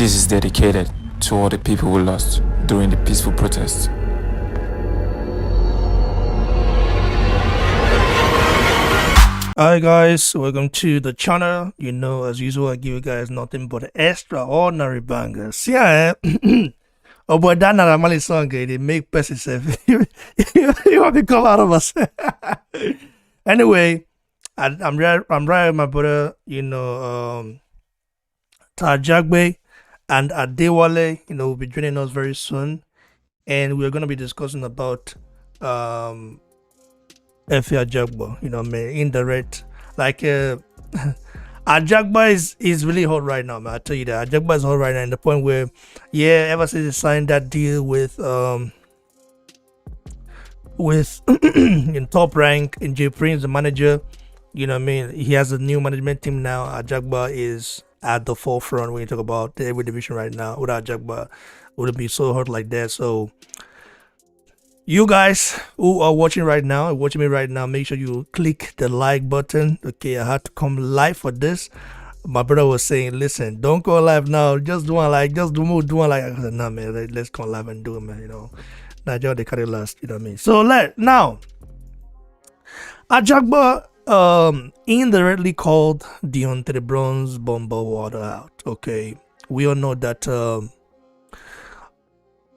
This is dedicated to all the people who lost during the peaceful protests. Hi guys, welcome to the channel. You know, as usual, I give you guys nothing but extraordinary bangers. Yeah, oh boy, that not a Mali song, they make person say you want to come out of us. Anyway, I'm right with my brother, Ajagba and Adewale, will be joining us very soon, and we're gonna be discussing about Efe Ajagba, indirect. Like Ajagba is really hot right now, man. I tell you that Ajagba is hot right now, in the point where, ever since he signed that deal with in Top Rank in J Prince, the manager, he has a new management team now. Ajagba is at the forefront when you talk about the every division right now. Without Ajagba, wouldn't be so hot like that. So you guys who are watching me right now, make sure you click the like button. Okay, I had to come live for this. My brother was saying, listen, don't go live now, just do one like, just do one like. I said, nah man, let's come live and do it, man. Nigeria, they cut it last, you know what I mean? So now Ajagba indirectly called Deontay the Bronze Bomber Wlder out. Okay, we all know that Deontay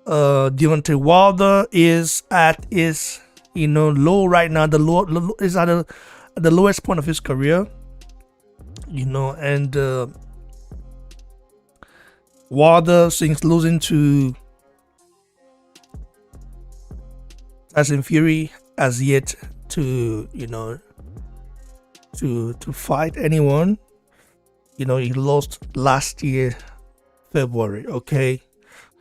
Wlder is at his low right now. The low is at the lowest point of his career, and Wlder, since losing to Tyson Fury, has yet to to fight anyone. He lost last year February. Okay,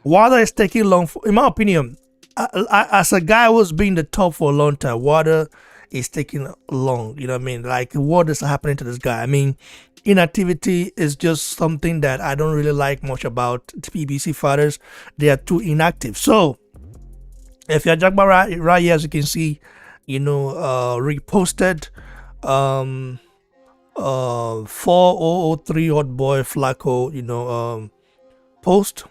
Wlder is taking long. In my opinion, as a guy who's been the top for a long time, Wlder is taking long. You know what I mean? Like, what is happening to this guy? I mean, inactivity is just something that I don't really like much about the PBC fighters. They are too inactive. So, if you're Ajagba right here, as you can see, reposted 4003 Odd Boy Flacco, post.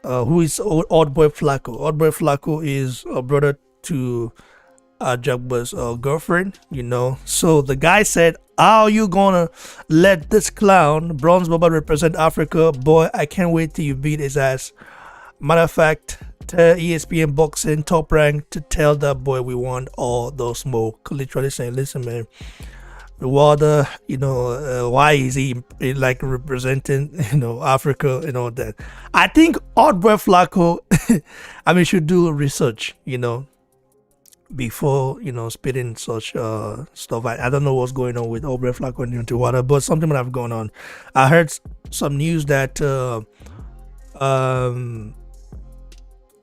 Who is Odd Boy Flacco? Odd Boy Flacco is a brother to Ajagba's girlfriend, So the guy said, how you gonna let this clown, Bronze Bomber, represent Africa? Boy, I can't wait till you beat his ass. Matter of fact, tell ESPN Boxing Top Rank to tell that boy we want all those smoke. Literally saying, listen, man, Wlder, why is he like representing, Africa and all that? I think Odd Boy Flacco, should do research, before, spitting such stuff. I don't know what's going on with Odd Boy Flacco and Deontay Wlder, but something might have gone on. I heard some news that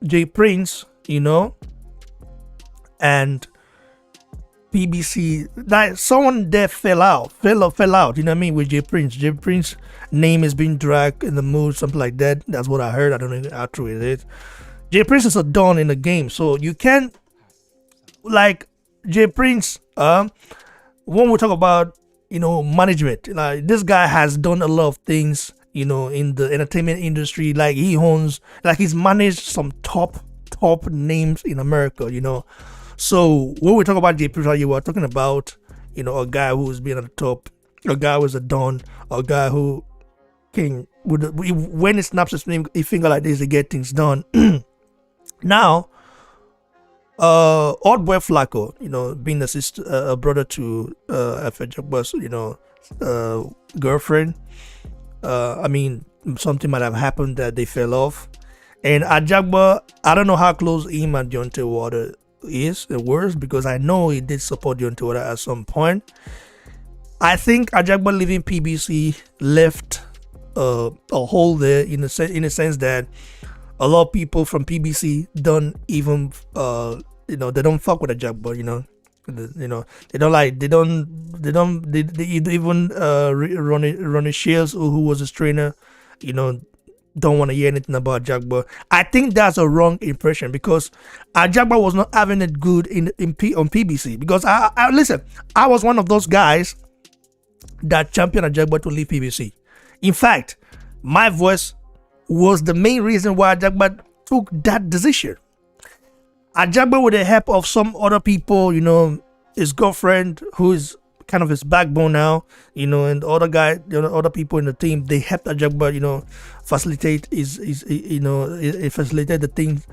J Prince, and PBC, like someone there fell out, you know what I mean, with J Prince. J Prince name is being dragged in the mood, something like that. That's what I heard. I don't know how true it is. J Prince is a don in the game, so you can't, like, J Prince, when we talk about, management, like, this guy has done a lot of things, in the entertainment industry. Like, he's managed some top names in America, So when we talk about J Prince, you are talking about, a guy who's been at the top, a guy who's a don, a guy who can, when he snaps his finger like this, he get things done. Now, Odd Boy Flacco, being a brother to Efe Ajagba's, girlfriend. Something might have happened that they fell off, and Ajagba, I don't know how close him and Deontay Wlder is the worst, because I know he did support Deontay Wlder at some point. I think Ajagba leaving PBC left a hole there, in a sense that a lot of people from PBC don't even they don't fuck with Ajagba, they even Ronnie Shields, who was his trainer, don't want to hear anything about Ajagba. I think that's a wrong impression, because Ajagba was not having it good on PBC. Because I listen, I was one of those guys that championed Ajagba to leave PBC. In fact, my voice was the main reason why Ajagba took that decision. Ajagba, with the help of some other people, his girlfriend, who is kind of his backbone now, and the other guy, other people in the team, they helped Ajagba, facilitate it facilitate the things,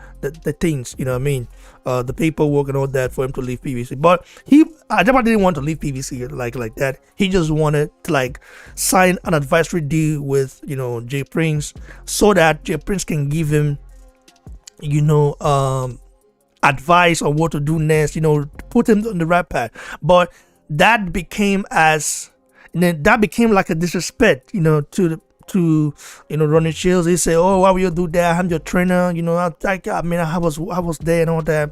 what I mean, the paperwork and all that for him to leave PVC. But Ajagba didn't want to leave PVC like that. He just wanted to sign an advisory deal with, Jay Prince, so that Jay Prince can give him, advice on what to do next, put him on the right path. But that became like a disrespect, to Ronnie Shields. He said, "Oh, why will you do that? I'm your trainer." I was there and all that.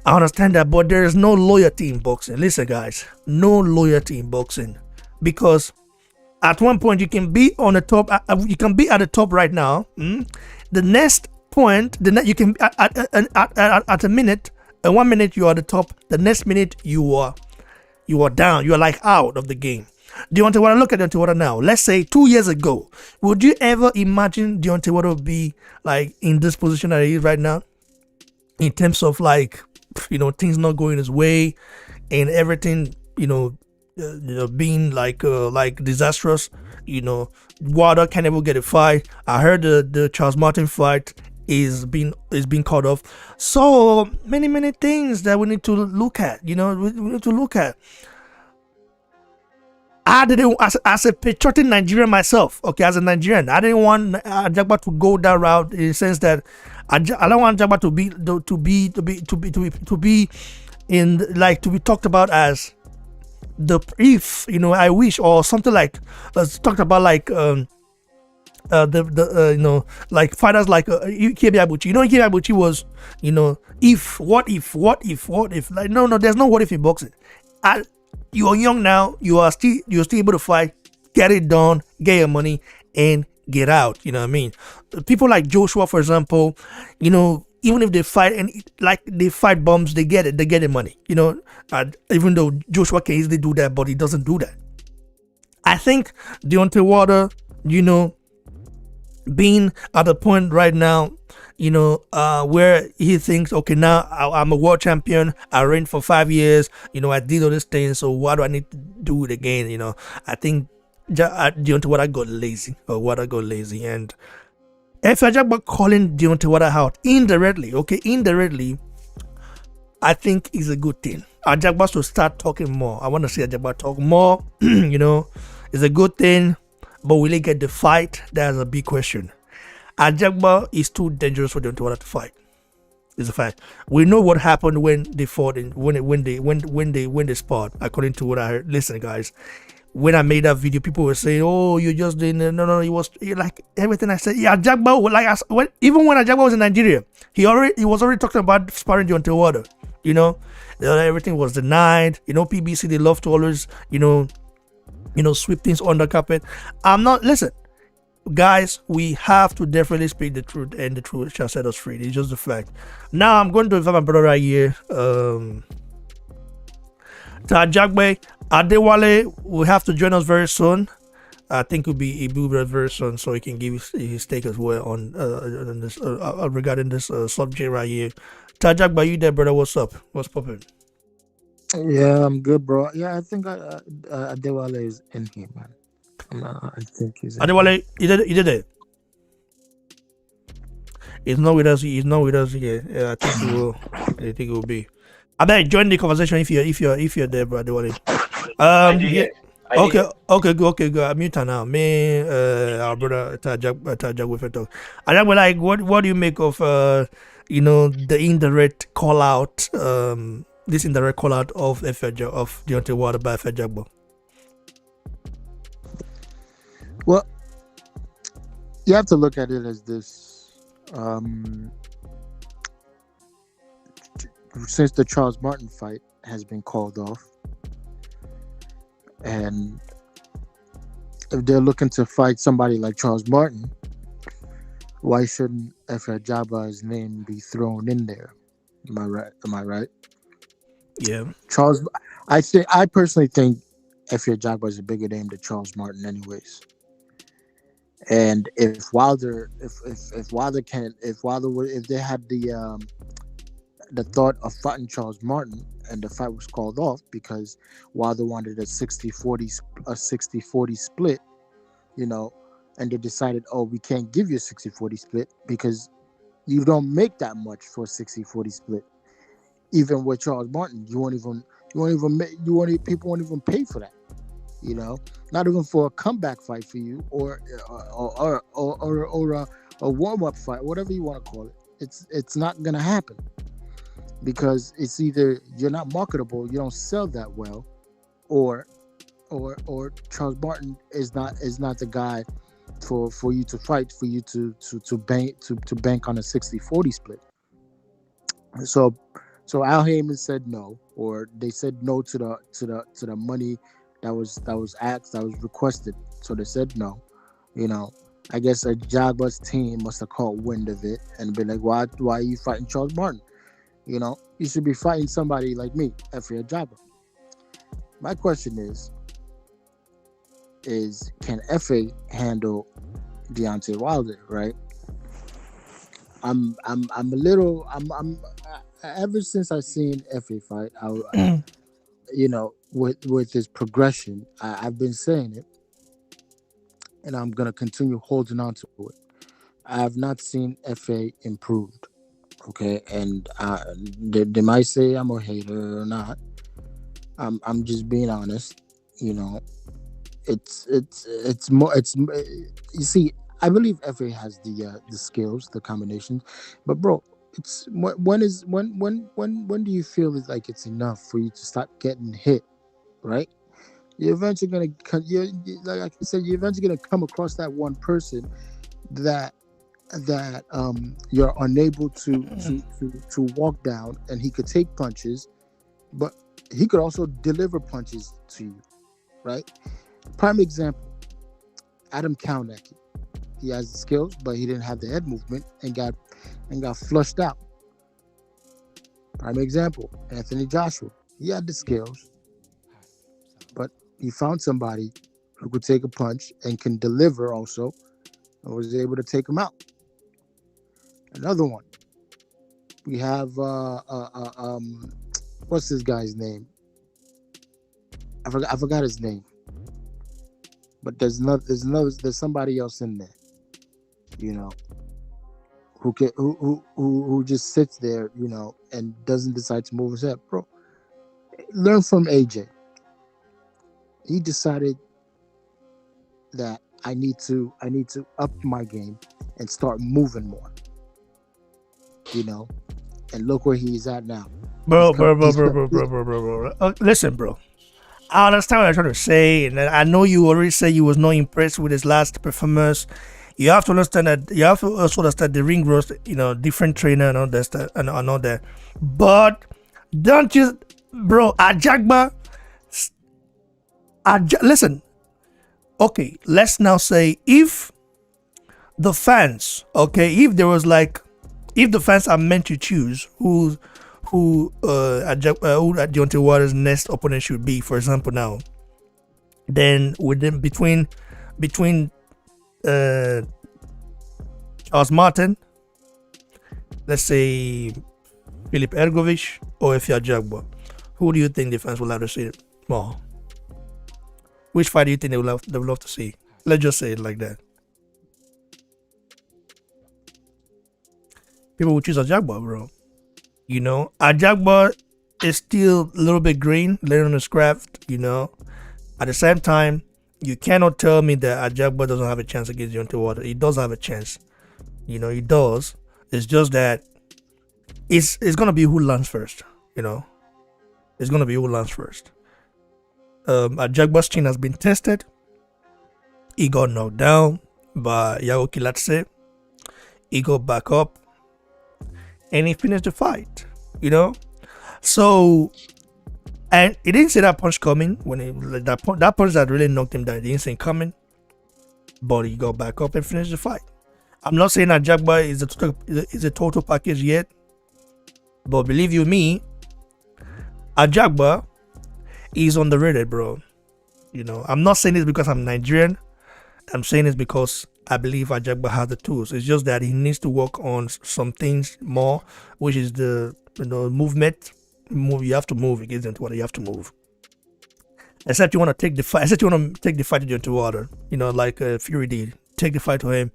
I understand that, but there is no loyalty in boxing. Listen, guys, no loyalty in boxing, because at one point you can be on the top. You can be at the top right now. The next point, you can at a minute, and 1 minute you are at the top. The next minute you are down. You are like out of the game. Deontay Wlder, look at Deontay Wlder now. Let's say 2 years ago, would you ever imagine Deontay Wlder would be in this position that he is right now, in terms of things not going his way and everything, being disastrous? Wlder can't ever get a fight. I heard the Charles Martin fight is being called off. So many things that we need to look at. We need to look at. I didn't, as a patriotic Nigerian myself, okay, as a Nigerian, I didn't want Ajagba to go that route, in the sense that I don't want Ajagba to be talked about as I wish, or something talked about fighters like Ike Abuchi. Ike Abuchi was, what if, no, there's no what if in boxing. You are young now, you're still able to fight, get it done, get your money, and get out. You know what I mean? People like Joshua, for example, even if they fight and they fight bombs, they get it, the money. Even though Joshua can easily do that, but he doesn't do that. I think Deontay Wlder, being at the point right now, where he thinks, okay, now I'm a world champion, I reigned for 5 years, I did all these things, so why do I need to do it again? I think Deontay Wlder got lazy, and Efe Ajagba calling Deontay Wlder out indirectly, I think is a good thing. Ajagba should start talking more. I want to see Ajagba talk more. It's a good thing, but will he get the fight? That's a big question. Ajagba is too dangerous for Deontay Wlder to fight. It's a fact. We know what happened when they fought when they sparred. According to what I heard. Listen, guys, when I made that video, people were saying, "Oh, you just didn't." No. It was like everything I said. Yeah, Ajagba, even when Ajagba was in Nigeria, he was already talking about sparring Deontay Wlder. Everything was denied. PBC, they love to always sweep things under carpet. Listen, guys, we have to definitely speak the truth, and the truth shall set us free. It's just the fact. Now I'm going to invite my brother right here, Ajagba Adewale will have to join us very soon. I think he'll be very soon, so he can give his take as well on this regarding this subject right here. Ajagba, you there, brother? What's up? What's popping? Yeah, I'm good, bro. Yeah, I think Adewale is in here, man. I think he's in Adewale, you did it. He's not with us. He's not with us here. Yeah, I think he will. I think he will be. I better join the conversation if you're there, bro. Adewale. Yeah. Okay, good. I'm mute now. Me, our brother Ajagba with talk. Ajagba, what do you make of the indirect call out? This indirect call out of Deontay Wlder by Efe Ajagba. Well, you have to look at it as this. Since the Charles Martin fight has been called off, and if they're looking to fight somebody like Charles Martin, why shouldn't Efe Ajagba's name be thrown in there? Am I right? Yeah. I personally think Efe Ajagba is a bigger name than Charles Martin, anyways. And if Wilder, if Wilder can, if Wilder were, if they had the thought of fighting Charles Martin, and the fight was called off because Wilder wanted a 60-40 split, you know, and they decided, oh, we can't give you a 60-40 split because you don't make that much for a 60-40 split. Even with Charles Martin, people won't even pay for that. You know, not even for a comeback fight for you, or a warm up fight, whatever you want to call it. It's not gonna happen because it's either you're not marketable, you don't sell that well, or Charles Martin is not the guy for you to fight, for you to bank on a 60-40 split. So Al Heyman said no, or they said no to the money that was asked, that was requested. So they said no. You know, I guess Ajagba's team must have caught wind of it and been like, why are you fighting Charles Martin? You know, you should be fighting somebody like me, Efe Ajagba. My question is can Efe handle Deontay Wlder, right? I'm ever since I seen Efe fight, you know, with his progression, I've been saying it, and I'm gonna continue holding on to it. I have not seen Efe improved. Okay, and they might say I'm a hater or not. I'm just being honest. You know, it's more. You see, I believe Efe has the skills, the combinations, but bro, it's when do you feel it's like it's enough for you to start getting hit, right? You're eventually gonna like I said, you're eventually gonna come across that one person that you're unable to walk down, and he could take punches, but he could also deliver punches to you, right? Prime example, Adam Kaunecki. He has the skills, but he didn't have the head movement and got flushed out. Prime example, Anthony Joshua. He had the skills, but he found somebody who could take a punch and can deliver also, and was able to take him out. Another one. We have what's this guy's name? I forgot his name. But there's somebody else in there, you know, who just sits there, you know, and doesn't decide to move his head. Bro, learn from AJ. He decided that I need to up my game and start moving more. You know, and look where he's at now. Bro. Listen, bro. I understand what I'm trying to say, and I know you already said you was not impressed with his last performance. You have to understand that. You have to also understand the ring rust, you know, different trainer and all that stuff and all that. But don't you, bro? Ajagba. Listen. Okay, let's now say if the fans, if the fans are meant to choose who Deontay Wilder's next opponent should be, for example, now, then between Charles Martin, let's say Filip Ergovic, or Efe Ajagba, who do you think the fans will have to see more? Which fight do you think they would love to see? Let's just say it like that. People will choose Ajagba, bro. You know, Ajagba is still a little bit green, learning his craft, you know. At the same time, you cannot tell me that Ajagba doesn't have a chance against Deontay Wilder. He does have a chance. You know, he does. It's just that it's going to be who lands first, you know. It's going to be who lands first. Ajagba's chin has been tested. He got knocked down by Yago Kilatse. He got back up. And he finished the fight, you know. So, and he didn't see that punch coming when that punch that really knocked him down. He didn't see it coming, but he got back up and finished the fight. I'm not saying that Ajagba is a total package yet, but believe you me, Ajagba is underrated, bro. You know, I'm not saying this because I'm Nigerian. I'm saying this because I believe Ajagba has the tools. It's just that he needs to work on some things more, which is the movement. You have to move against Deontay. You have to move. Except you want to take the fight. Except you want to take the fight to Deontay Wlder. Like Fury did. Take the fight to him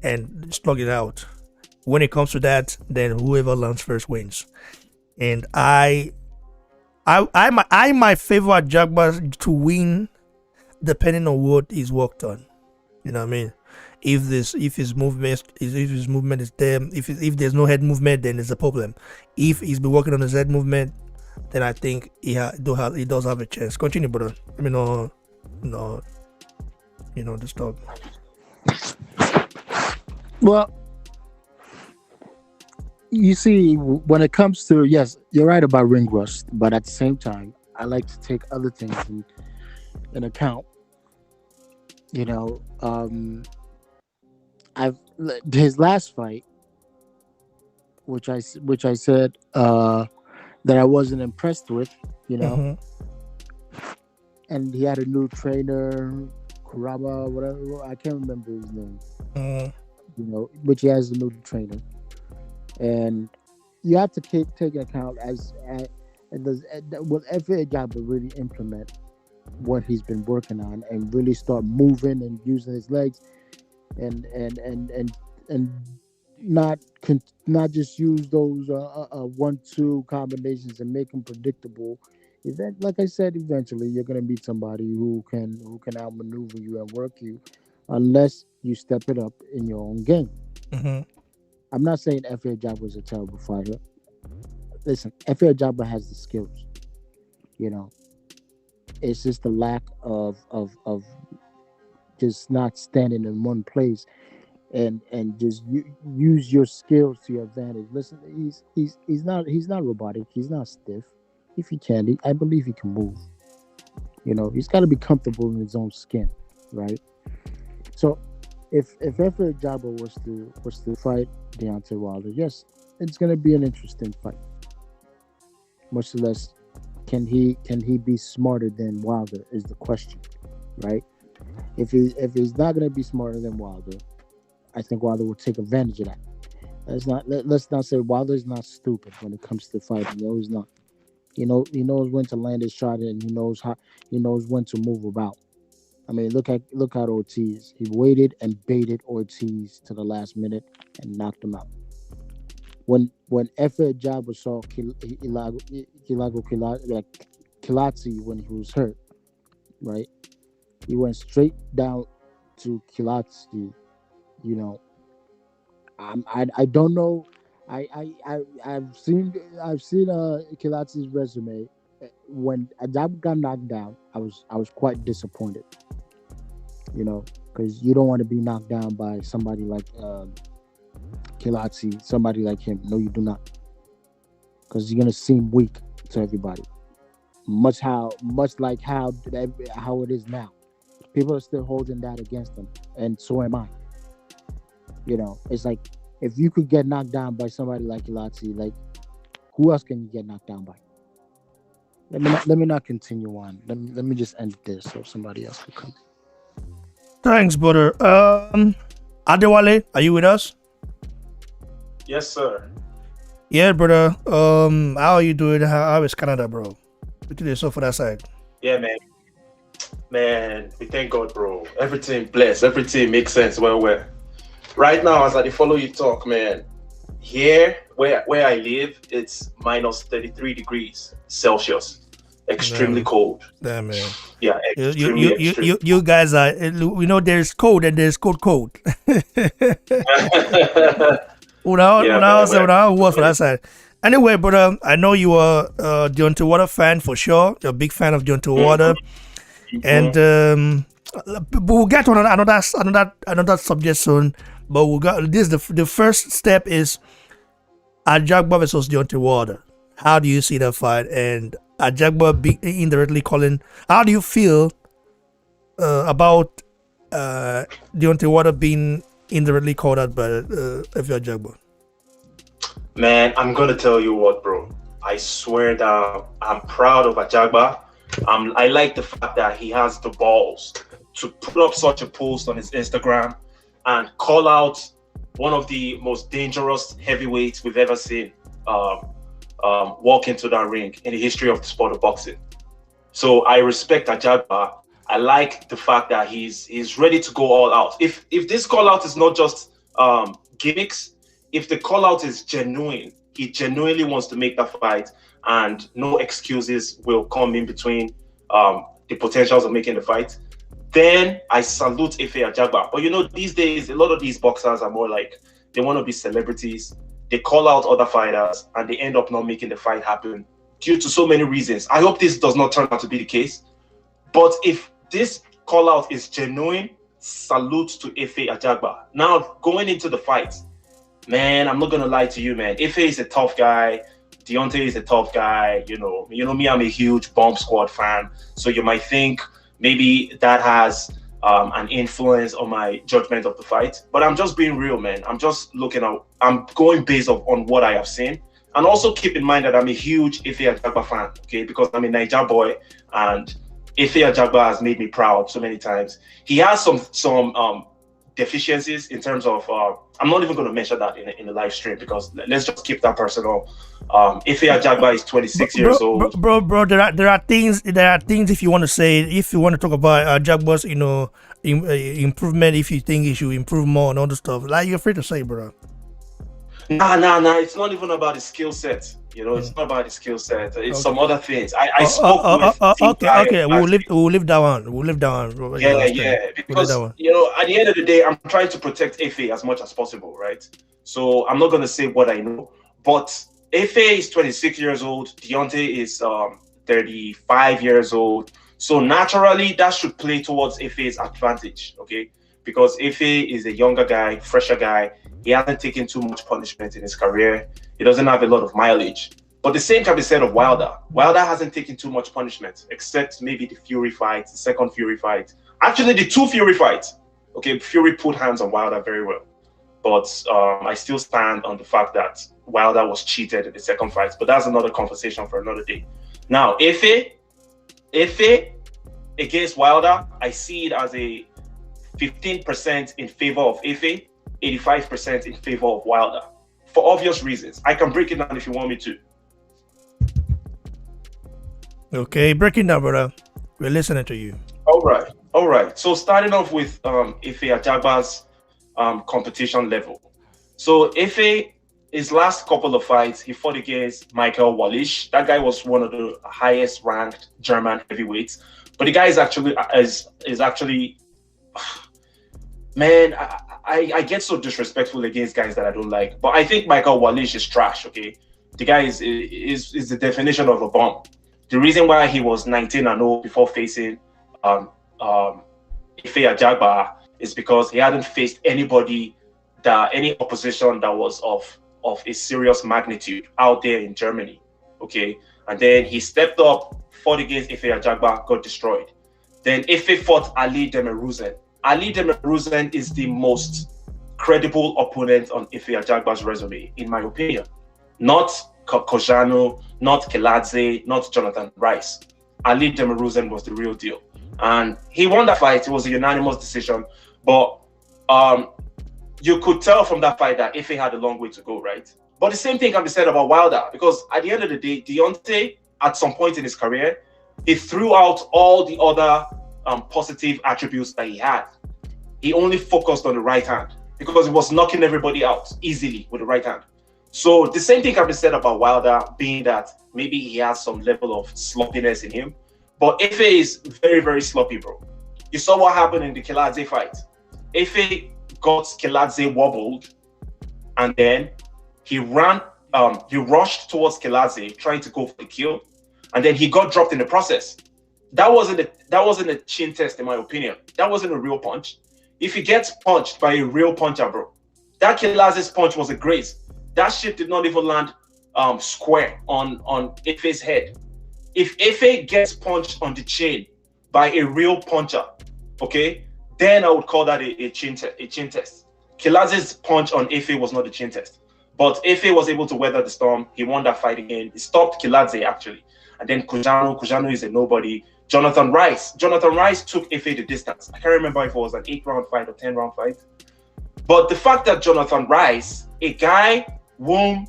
and slug it out. When it comes to that, then whoever lands first wins. And I might favor Ajagba to win, depending on what he's worked on. You know what I mean? If his movement is there, if there's no head movement, then it's a problem. If he's been working on his head movement, then I think he does have a chance. Continue, brother. Let me know, this talk. Well, you see, when it comes to, yes, you're right about ring rust, but at the same time, I like to take other things in account. His last fight, which I said that I wasn't impressed with, and he had a new trainer, Kuraba, whatever, I can't remember his name, which he has a new trainer, and you have to take into account will Efe Ajagba really implement what he's been working on and really start moving and using his legs and not just use those 1-2 combinations and make them predictable. Like I said, eventually you're gonna meet somebody who can outmaneuver you and work you, unless you step it up in your own game. I'm not saying Efe Ajagba is a terrible fighter. Listen, Efe Ajagba has the skills. It's just the lack of just not standing in one place and just use your skills to your advantage. Listen, he's not robotic. He's not stiff. If he can, I believe he can move. He's got to be comfortable in his own skin, right? So, if Efe Ajagba was to fight Deontay Wlder, yes, it's going to be an interesting fight. Much less, can he be smarter than Wlder is the question, right? If he's not going to be smarter than Wlder, I think Wlder will take advantage of that. Let's not say Wilder's not stupid when it comes to fighting. No, he's not. He knows when to land his shot, and he knows when to move about. I mean, look at Ortiz. He waited and baited Ortiz to the last minute and knocked him out. When Efe Ajagba saw Kilati when he was hurt, right? He went straight down to Kilati. I don't know. I've seen Kilati's resume. When Ajagba got knocked down, I was quite disappointed. Because you don't want to be knocked down by somebody like Kilati, somebody like him. No, you do not. Because you're gonna seem weak to everybody. Much like how it is now. People are still holding that against them, and so am I. It's like, if you could get knocked down by somebody like Kilati, like, who else can you get knocked down by? Let me not continue on. Let me just end this so somebody else will come. Thanks, brother. Adewale, are you with us? Yes, sir. Yeah, brother. How are you doing? How is Canada, bro? What did you so for that side? Yeah, man. Man, we thank God, bro. Everything blessed. Everything makes sense. Well. Right now, as I follow you talk, man, here where I live, it's minus 33 degrees Celsius. Extremely cold. Damn, man. Yeah, extremely. You guys are, there's cold and there's cold. What for that side? Anyway, brother, I know you are a Deontay Wlder fan for sure. You're a big fan of Deontay Wlder. And we'll get on another subject soon. But the first step is Ajagba versus Deontay Wlder. How do you see that fight? And Ajagba indirectly calling. How do you feel about Deontay Wlder being indirectly called out by Efe Ajagba? Man, I'm gonna tell you what, bro. I swear that I'm proud of Ajagba. I like the fact that he has the balls to put up such a post on his Instagram and call out one of the most dangerous heavyweights we've ever seen walk into that ring in the history of the sport of boxing. So I respect Ajagba. I like the fact that he's ready to go all out. If this call out is not just gimmicks, if the call out is genuine, he genuinely wants to make that fight, and no excuses will come in between the potentials of making the fight, then I salute Efe Ajagba. But you know, these days, a lot of these boxers are more like, they want to be celebrities. They call out other fighters and they end up not making the fight happen due to so many reasons. I hope this does not turn out to be the case. But if this call out is genuine, salute to Efe Ajagba. Now, going into the fight, man, I'm not going to lie to you, man. Efe is a tough guy. Deontay is a tough guy. You know me, I'm a huge Bomb Squad fan. So you might think maybe that has an influence on my judgment of the fight. But I'm just being real, man. I'm just I'm going based on what I have seen. And also keep in mind that I'm a huge Efe Ajagba fan, okay? Because I'm a Niger boy, and Efe Ajagba has made me proud so many times. He has some deficiencies in terms of I'm not even going to mention that in the live stream, because let's just keep that personal. Efe Ajagba is 26 years old. Bro, there are things if you want to say, if you want to talk about Ajagba's, improvement, if you think he should improve more and all the stuff, like, you're free to say, bro. Nah. It's not even about the skill set. It's not about the skill set. It's some other things. I spoke with okay. We'll leave that one. We'll leave that one. Yeah. Because at the end of the day, I'm trying to protect Efe as much as possible, right? So I'm not gonna say what I know, but Efe is 26 years old. Deontay is 35 years old. So naturally, that should play towards Efe's advantage, okay? Because Efe is a younger guy, fresher guy. He hasn't taken too much punishment in his career. He doesn't have a lot of mileage. But the same can be said of Wlder. Wlder hasn't taken too much punishment, except maybe the Fury fight, the second Fury fight. Actually, the two Fury fights. Okay, Fury put hands on Wlder very well. But I still stand on the fact that Wlder was cheated in the second fight. But that's another conversation for another day. Now, Efe against Wlder, I see it as a 15% in favor of Efe, 85% in favor of Wlder, for obvious reasons. I can break it down if you want me to. Okay, break it down, brother. We're listening to you. All right. So starting off with Efe Ajagba's competition level. So Efe, his last couple of fights, he fought against Michael Walisch. That guy was one of the highest ranked German heavyweights. But the guy is actually, man, I get so disrespectful against guys that I don't like. But I think Michael Walisch is trash, okay? The guy is the definition of a bomb. The reason why he was 19-0 before facing Efe Ajagba is because he hadn't faced any opposition that was of a serious magnitude out there in Germany, okay? And then he stepped up, fought against Efe Ajagba, got destroyed. Then Efe fought Ali Demiruzen. Ali Demiruzen is the most credible opponent on Efe Ajagba's resume, in my opinion. Not Kojano, not Keladze, not Jonathan Rice. Ali Demiruzen was the real deal. And he won that fight. It was a unanimous decision. But you could tell from that fight that Efe had a long way to go, right? But the same thing can be said about Wlder, because at the end of the day, Deontay, at some point in his career, he threw out all the other positive attributes that he had. He only focused on the right hand because he was knocking everybody out easily with the right hand. So the same thing can be said about Wlder, being that maybe he has some level of sloppiness in him. But Efe is very, very sloppy, bro. You saw what happened in the Keladze fight. Efe got Keladze wobbled, and then he rushed towards Keladze, trying to go for the kill, and then he got dropped in the process. That wasn't a chin test, in my opinion. That wasn't a real punch. If he gets punched by a real puncher, bro, that Keladze's punch was a graze. That shit did not even land square on Efe's head. If Efe gets punched on the chin by a real puncher, okay, then I would call that a chin test. Keladze's punch on Efe was not a chin test. But Efe was able to weather the storm. He won that fight again. He stopped Keladze, actually. And then Kojano is a nobody. Jonathan Rice. Jonathan Rice took Efe the distance. I can't remember if it was an 8-round fight or 10-round fight. But the fact that Jonathan Rice, a guy whom,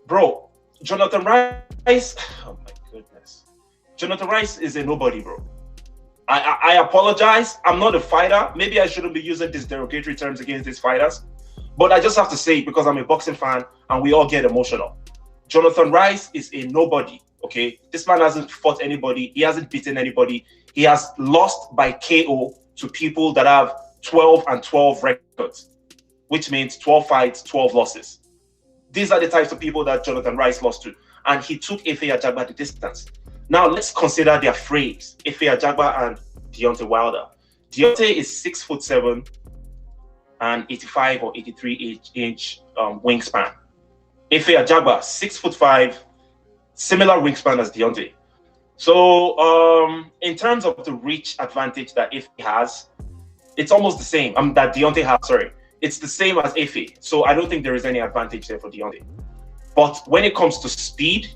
bro, Jonathan Rice, oh my goodness. Jonathan Rice is a nobody, bro. I apologize. I'm not a fighter. Maybe I shouldn't be using these derogatory terms against these fighters. But I just have to say it because I'm a boxing fan and we all get emotional. Jonathan Rice is a nobody, okay? This man hasn't fought anybody. He hasn't beaten anybody. He has lost by KO to people that have 12-12 records, which means 12 fights, 12 losses. These are the types of people that Jonathan Rice lost to. And he took Efe Ajagba the distance. Now, let's consider their frames, Efe Ajagba and Deontay Wlder. Deontay is 6'7" and 85 or 83 inch wingspan. Efe Ajagba, 6'5", similar wingspan as Deontay. So, in terms of the reach advantage that Efe has, it's almost the same. That Deontay has, sorry. It's the same as Efe. So, I don't think there is any advantage there for Deontay. But when it comes to speed,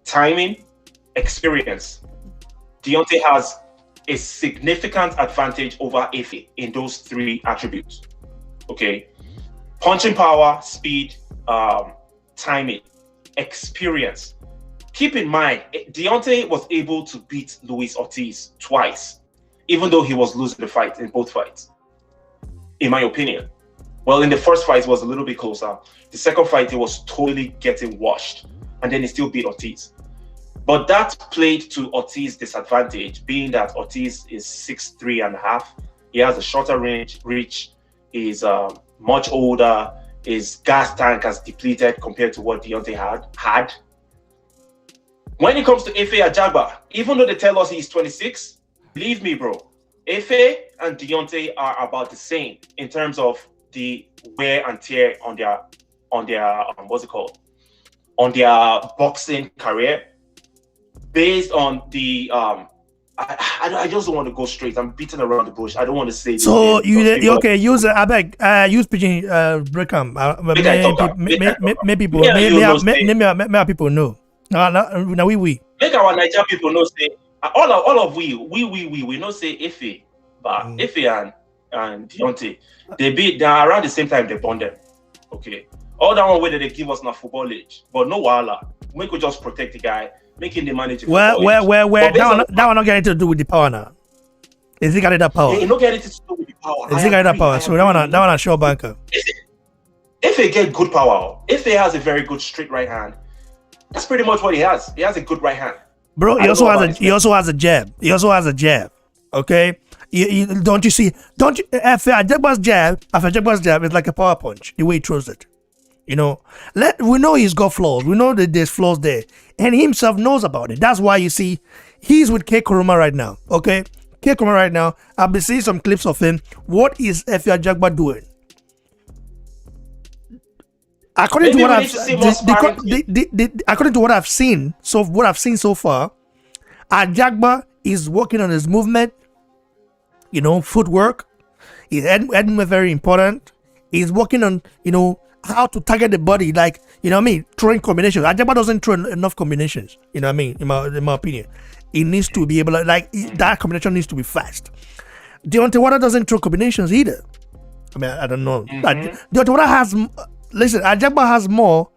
timing, experience, Deontay has a significant advantage over Efe in those three attributes. Okay, punching power, speed, timing, experience. Keep in mind, Deontay was able to beat Luis Ortiz twice, even though he was losing the fight in both fights, in my opinion. Well, in the first fight, it was a little bit closer. The second fight, he was totally getting washed, and then he still beat Ortiz. But that played to Ortiz's disadvantage, being that Ortiz is 6'3.5". He has a shorter reach. He's much older. His gas tank has depleted compared to what Deontay had. When it comes to Efe Ajagba, even though they tell us he's 26, believe me, bro, Efe and Deontay are about the same in terms of the wear and tear on their what's it called? On their boxing career. Based on the I just don't want to go straight. I'm beating around the bush. I don't want to say. So you okay? Use I beg. Use pidgin. Breakam. Maybe people. Maybe people know. Now we. Make our Nigerian people know. Say all of we know say Efe, but Efe and Deontay, they're around the same time they born them. Okay. All that one way that they give us na football age, but no wahala. We could just protect the guy, making the manager. Where? That one not getting to do with the power now. Is he got that power? He not getting to do with the power. Is he got that power? So that one a sure banker. If he get good power, if he has a very good straight right hand, that's pretty much what he has. He has a good right hand. Bro, he also has a jab. He also has a jab. Okay. Don't you see? Don't you? Efe Ajagba's jab is like a power punch. The way he throws it. You know, we know he's got flaws. We know that there's flaws there. And he himself knows about it. That's why you see he's with K. Kuruma right now. Okay? K. Kuruma right now. I've been seeing some clips of him. What is Efe Ajagba doing? According to what I've seen, so far, Ajagba is working on his movement, you know, footwork. His head movement very important. He's working on, you know, how to target the body, like, you know what I mean, throwing combinations. Ajagba doesn't throw enough combinations, you know what I mean, in my opinion. He needs to be able to, like, that combination needs to be fast. Deontay Wlder doesn't throw combinations either. I mean, I don't know. Deontay Wlder has, listen, Ajagba has more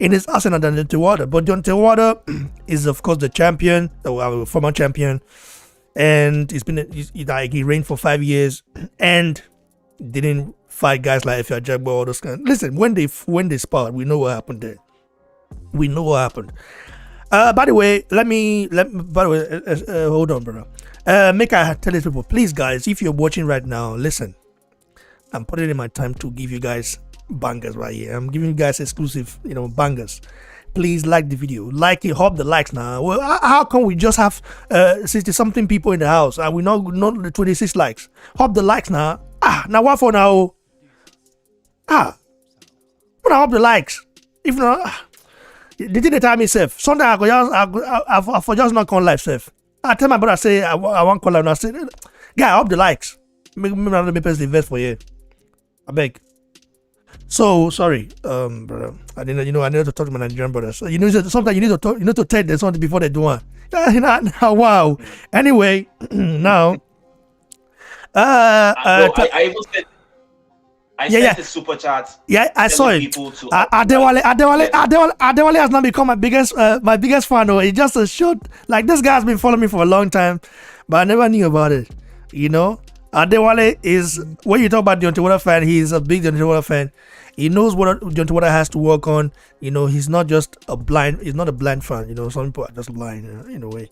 in his arsenal than Deontay Wlder, but Deontay Wlder is, of course, the champion, the former champion, and he reigned for 5 years and didn't fight guys like Efe Ajagba, all those kind. Listen, when they sparred, we know what happened there. We know what happened. By the way, hold on, brother. Make I tell these people, please, guys, if you're watching right now, listen. I'm putting in my time to give you guys bangers right here. I'm giving you guys exclusive, you know, bangers. Please like the video, like it, hop the likes now. Well, how come we just have 60 something people in the house and we not the 26 likes? Hop the likes now. Now what for now? But I hope the likes. If not, they did the time itself. Sunday I for just not call live self. I tell my brother, say I want call live and I say, guy, I hope the likes. Make press the invest for you. I beg. So sorry, brother. I didn't. I need to talk to my Nigerian brothers. So, sometimes you need to talk. You need to tell them something before they do one. Wow. Anyway, now. I even said I sent the super chats. Yeah, I saw it. Adewale has now become my biggest fan. Oh, it's just a short. Like this guy's been following me for a long time, but I never knew about it. Adewale is when you talk about Deontay Wlder fan, he's a big Deontay Wlder fan. He knows what Deontay Wlder has to work on. He's not just a blind. He's not a blind fan. Some people are just blind in a way.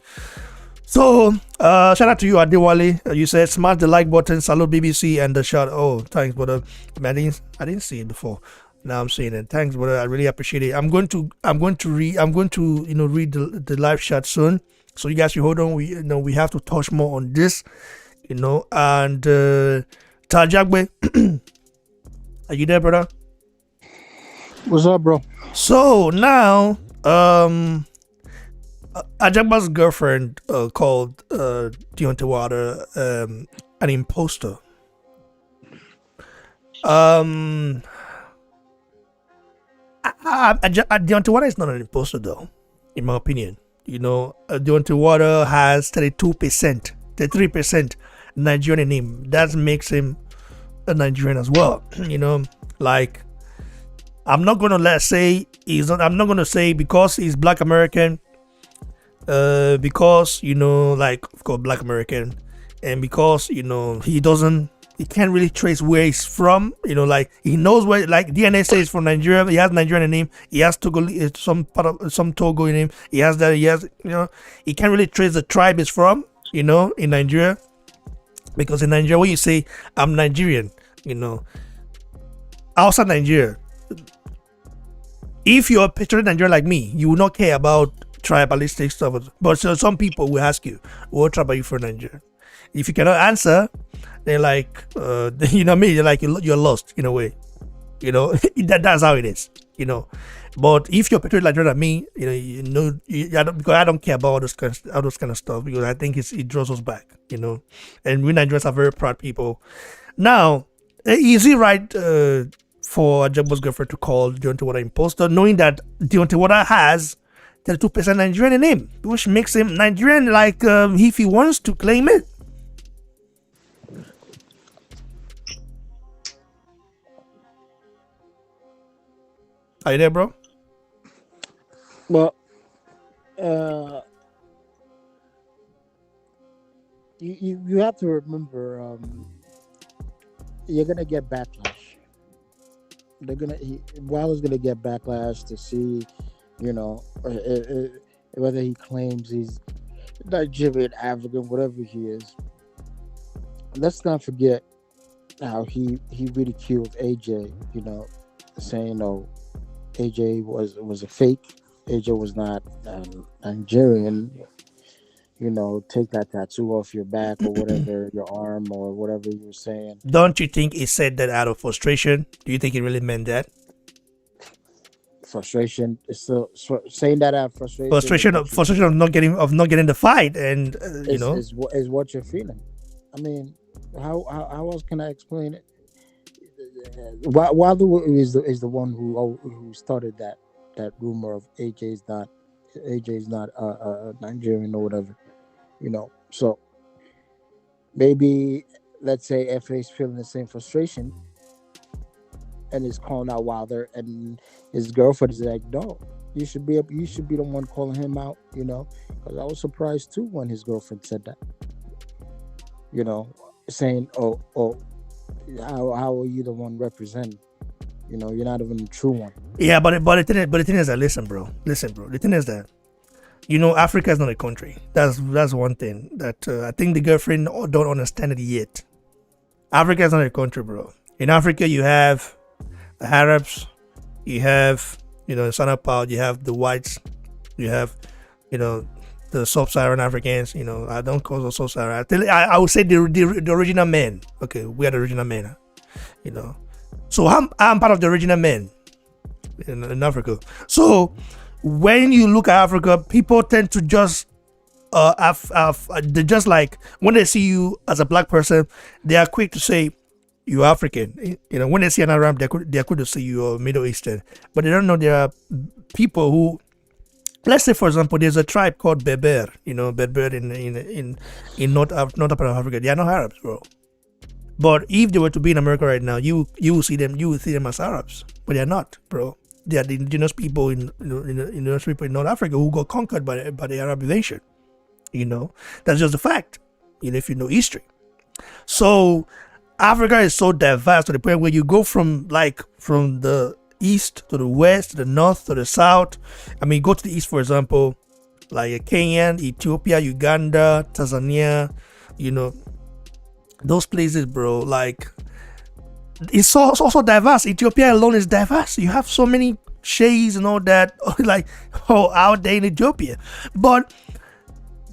So, shout out to you, Adewale. You said smash the like button, salute BBC, and the shout. Oh, thanks, brother. I didn't see it before. Now I'm seeing it. Thanks, brother. I really appreciate it. I'm going to read the live chat soon. So you guys should hold on. We have to touch more on this. And Tajagbe, are you there, brother? What's up, bro? So now, Ajagba's girlfriend called Deontay Wlder an impostor. Deontay Wlder is not an impostor, though, in my opinion. Deontay Wlder has 33% Nigerian in him. That makes him a Nigerian as well. Like I'm not gonna say because he's Black American. Because of course Black American, and because he can't really trace where he's from. Like he knows where, like DNA says he's from Nigeria. He has Nigerian in him. He has Togo, some Togo in him. He has that. He can't really trace the tribe he's from. In Nigeria, because in Nigeria when you say I'm Nigerian, outside Nigeria, if you're a patriotic Nigerian like me, you will not care about tribalistic stuff. But some people will ask you, what tribe are you from Nigeria? If you cannot answer, they're like, they're like, you're lost in a way. That's how it is. But if you're patriotic Nigerian like me, because I don't care about all those kind of stuff, because I think it draws us back. And we Nigerians are very proud people. Now, is it right for Ajagba's girlfriend to call Deontay Wlder impostor, knowing that Deontay Wlder has 32% Nigerian in him, which makes him Nigerian, like if he wants to claim it? Are you there, bro? Well, you have to remember, you're gonna get backlash. Wilder's gonna get backlash to see, whether he claims he's Nigerian, African, whatever he is. Let's not forget how he ridiculed AJ. Saying AJ was a fake. AJ was not Nigerian. Take that tattoo off your back or whatever, your arm or whatever you were saying. Don't you think he said that out of frustration? Do you think he really meant that? Frustration. So saying that out of frustration. Frustration of not getting the fight, and is what you're feeling. I mean, how else can I explain it? Wilder is the one who started that rumor of AJ's not Nigerian or whatever, So maybe let's say Efe is feeling the same frustration and is calling out Wlder, and his girlfriend is like, no, you should be the one calling him out, because I was surprised too when his girlfriend said that, saying, oh, how are you the one representing? You're not even the true one. Yeah, but the thing is that listen, bro. The thing is that Africa is not a country. That's one thing that I think the girlfriend don't understand it yet. Africa is not a country, bro. In Africa, you have the Arabs, you have in Southern part, you have the whites, you have the sub-Saharan Africans. I don't call them sub-Saharan. I would say the original men. Okay, we are the original men. So I'm part of the original men in Africa. So when you look at Africa, people tend to just they just like when they see you as a black person, they are quick to say you're African. You know, when they see an Arab, they could see you're Middle Eastern, but they don't know there are people who, let's say for example, there's a tribe called Berber. You know, Berber in North Africa. They are not Arabs, bro. But if they were to be in America right now, you will see them as Arabs, but they're not, bro. They are the indigenous people indigenous people in North Africa who got conquered by the Arab invasion. You know, that's just a fact. You know, if you know history. So Africa is so diverse to the point where you go from the east to the west, to the north to the south. I mean, go to the east, for example, like Kenya, Ethiopia, Uganda, Tanzania. You know, those places, bro. Like, it's also diverse. Ethiopia alone is diverse. You have so many shades and all that, like, out there in Ethiopia. But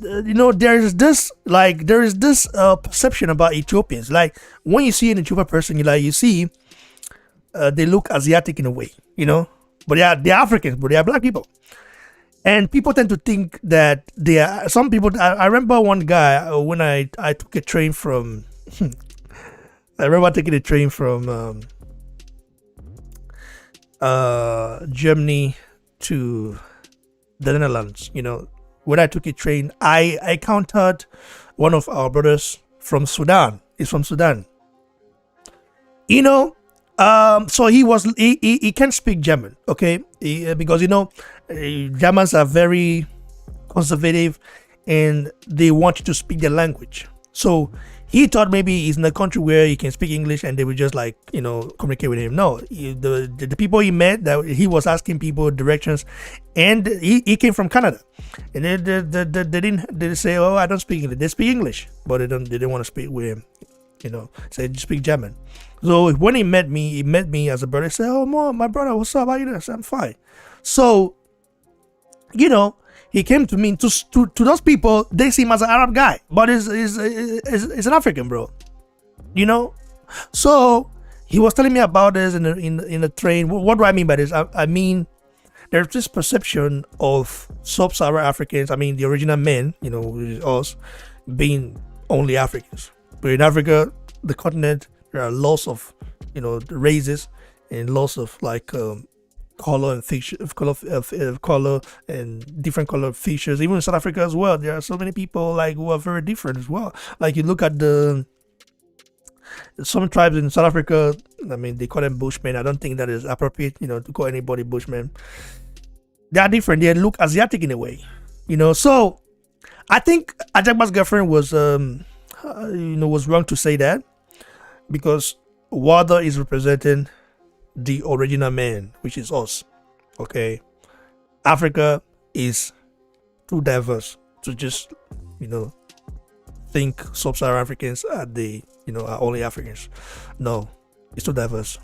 you know, there is this perception about Ethiopians. Like, when you see an Ethiopian person, you see they look Asiatic in a way, you know, but they're Africans, but they are black people. And people tend to think that they are. Some people. I remember one guy when I took a train from. I remember taking a train from Germany to the Netherlands. You know, when I took a train, I encountered one of our brothers from Sudan. He's from Sudan. You know, so he can't speak German, okay? Because you know, Germans are very conservative and they want you to speak their language. So he thought maybe he's in a country where he can speak English and they would just, like, you know, communicate with him. No, the people he met, that he was asking people directions, and he came from Canada, and they didn't say, oh, I don't speak English. They speak English, but they didn't want to speak with him. You know, say, so speak German. So when he met me as a brother. He said, oh, my brother, what's up? How you doing? I said, I'm fine. So, you know, he came to me. To those people, they see him as an Arab guy, but is an African, bro. You know, so he was telling me about this in the train. What do I mean by this? I mean, there's this perception of sub-Saharan Africans. I mean, the original men, you know, us, being only Africans. But in Africa, the continent, there are lots of, you know, races and lots of, like, color and feature, color and different color features. Even in South Africa as well, there are so many people, like, who are very different as well. Like, you look at some tribes in South Africa. I mean, they call them Bushmen. I don't think that is appropriate, you know, to call anybody Bushman. They are different. They look Asiatic in a way, you know. So I think Ajagba's girlfriend was was wrong to say that, because Wlder is representing the original man, which is us. Okay, Africa is too diverse to just, you know, think sub-Saharan Africans are are only Africans. No, it's too diverse,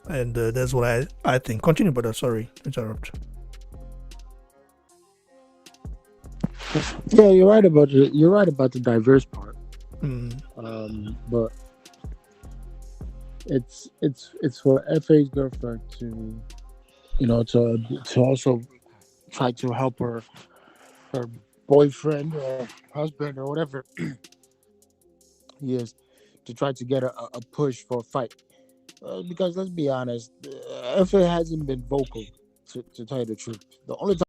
and that's what I think. Continue, brother. Sorry, interrupt. Yeah, you're right about the diverse part. But it's for Efe's girlfriend to, you know, to also try to help her boyfriend or husband or whatever he is, to try to get a push for a fight. Because let's be honest, Efe hasn't been vocal, to tell you the truth. The only time